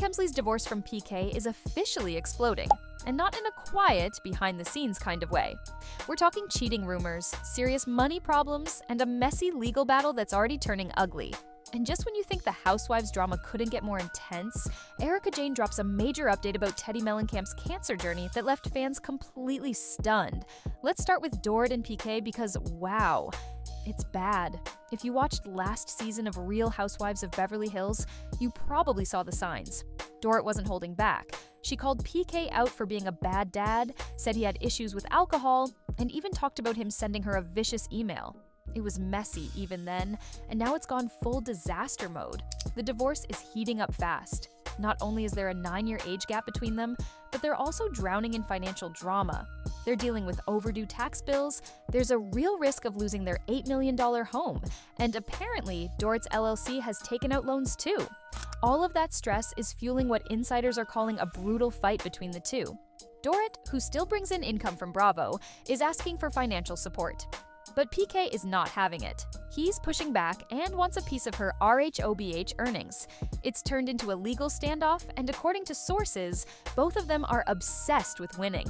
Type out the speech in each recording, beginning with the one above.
Kemsley's divorce from PK is officially exploding, and not in a quiet, behind-the-scenes kind of way. We're talking cheating rumors, serious money problems, and a messy legal battle that's already turning ugly. And just when you think the Housewives drama couldn't get more intense, Erika Jayne drops a major update about Teddi Mellencamp's cancer journey that left fans completely stunned. Let's start with Dorit and PK because, wow, it's bad. If you watched last season of Real Housewives of Beverly Hills, you probably saw the signs. Dorit wasn't holding back. She called PK out for being a bad dad, said he had issues with alcohol, and even talked about him sending her a vicious email. It was messy even then, and now it's gone full disaster mode. The divorce is heating up fast. Not only is there a 9-year age gap between them, but they're also drowning in financial drama. They're dealing with overdue tax bills, there's a real risk of losing their $8 million home, and apparently Dorit's LLC has taken out loans too. All of that stress is fueling what insiders are calling a brutal fight between the two. Dorit, who still brings in income from Bravo, is asking for financial support. But PK is not having it. He's pushing back and wants a piece of her RHOBH earnings. It's turned into a legal standoff, and according to sources, both of them are obsessed with winning.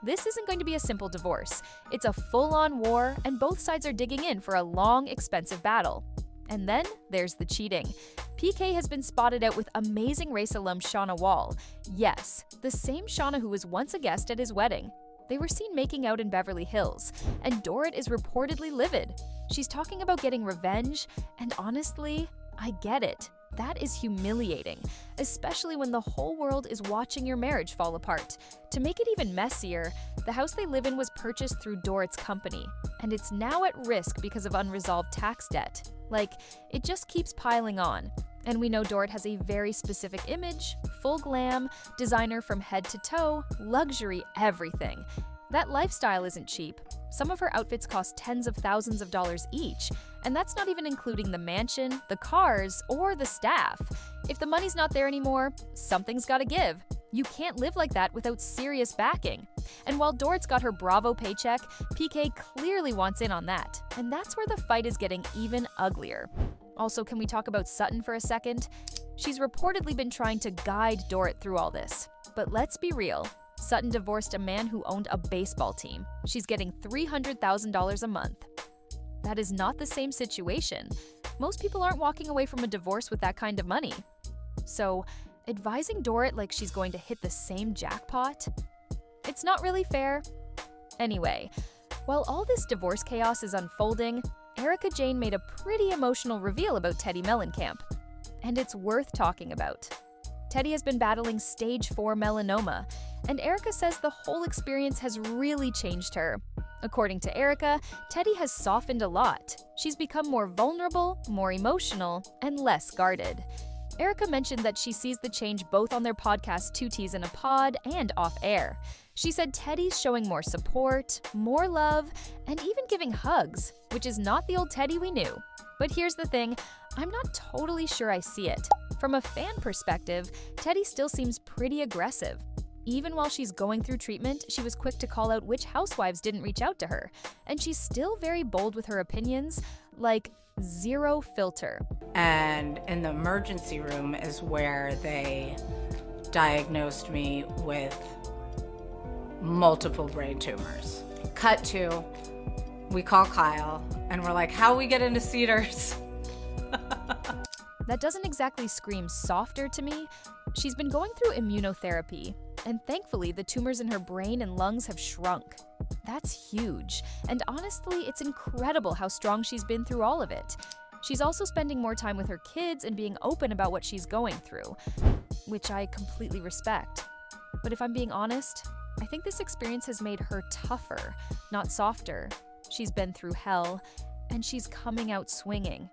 This isn't going to be a simple divorce. It's a full-on war, and both sides are digging in for a long, expensive battle. And then there's the cheating. PK has been spotted out with amazing race alum Shauna Wall. Yes, the same Shauna who was once a guest at his wedding. They were seen making out in Beverly Hills, and Dorit is reportedly livid. She's talking about getting revenge, and honestly, I get it. That is humiliating, especially when the whole world is watching your marriage fall apart. To make it even messier, the house they live in was purchased through Dorit's company, and it's now at risk because of unresolved tax debt. Like, it just keeps piling on. And we know Dorit has a very specific image, full glam, designer from head to toe, luxury everything. That lifestyle isn't cheap. Some of her outfits cost tens of thousands of dollars each, and that's not even including the mansion, the cars, or the staff. If the money's not there anymore, something's gotta give. You can't live like that without serious backing. And while Dorit's got her Bravo paycheck, PK clearly wants in on that. And that's where the fight is getting even uglier. Also, can we talk about Sutton for a second? She's reportedly been trying to guide Dorit through all this. But let's be real. Sutton divorced a man who owned a baseball team. She's getting $300,000 a month. That is not the same situation. Most people aren't walking away from a divorce with that kind of money. So, advising Dorit like she's going to hit the same jackpot? It's not really fair. Anyway, while all this divorce chaos is unfolding, Erika Jayne made a pretty emotional reveal about Teddi Mellencamp. And it's worth talking about. Teddi has been battling stage 4 melanoma, and Erika says the whole experience has really changed her. According to Erika, Teddi has softened a lot. She's become more vulnerable, more emotional, and less guarded. Erika mentioned that she sees the change both on their podcast 2 Ts in a Pod and off-air. She said Teddi's showing more support, more love, and even giving hugs, which is not the old Teddi we knew. But here's the thing, I'm not totally sure I see it. From a fan perspective, Teddi still seems pretty aggressive. Even while she's going through treatment, she was quick to call out which housewives didn't reach out to her. And she's still very bold with her opinions, like zero filter. And in the emergency room is where they diagnosed me with multiple brain tumors. Cut to, we call Kyle, and we're like, how we get into Cedars? That doesn't exactly scream softer to me. She's been going through immunotherapy, and thankfully the tumors in her brain and lungs have shrunk. That's huge, and honestly, it's incredible how strong she's been through all of it. She's also spending more time with her kids and being open about what she's going through, which I completely respect. But if I'm being honest, I think this experience has made her tougher, not softer. She's been through hell, and she's coming out swinging.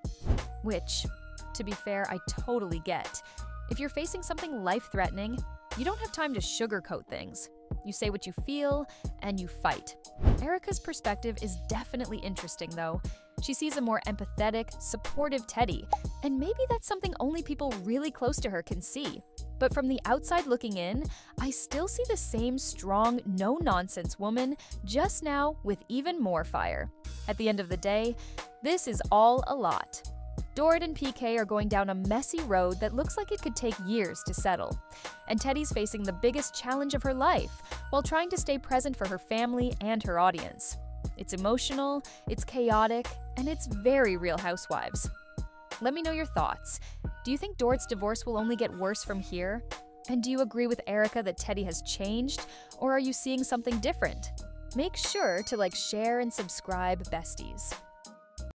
Which, to be fair, I totally get. If you're facing something life-threatening, you don't have time to sugarcoat things. You say what you feel, and you fight. Erika's perspective is definitely interesting, though. She sees a more empathetic, supportive Teddi, and maybe that's something only people really close to her can see. But from the outside looking in, I still see the same strong, no-nonsense woman, just now with even more fire. At the end of the day, this is all a lot. Dorit and PK are going down a messy road that looks like it could take years to settle. And Teddi's facing the biggest challenge of her life while trying to stay present for her family and her audience. It's emotional, it's chaotic, and it's very Real Housewives. Let me know your thoughts. Do you think Dorit's divorce will only get worse from here? And do you agree with Erika that Teddi has changed, or are you seeing something different? Make sure to share, and subscribe, besties.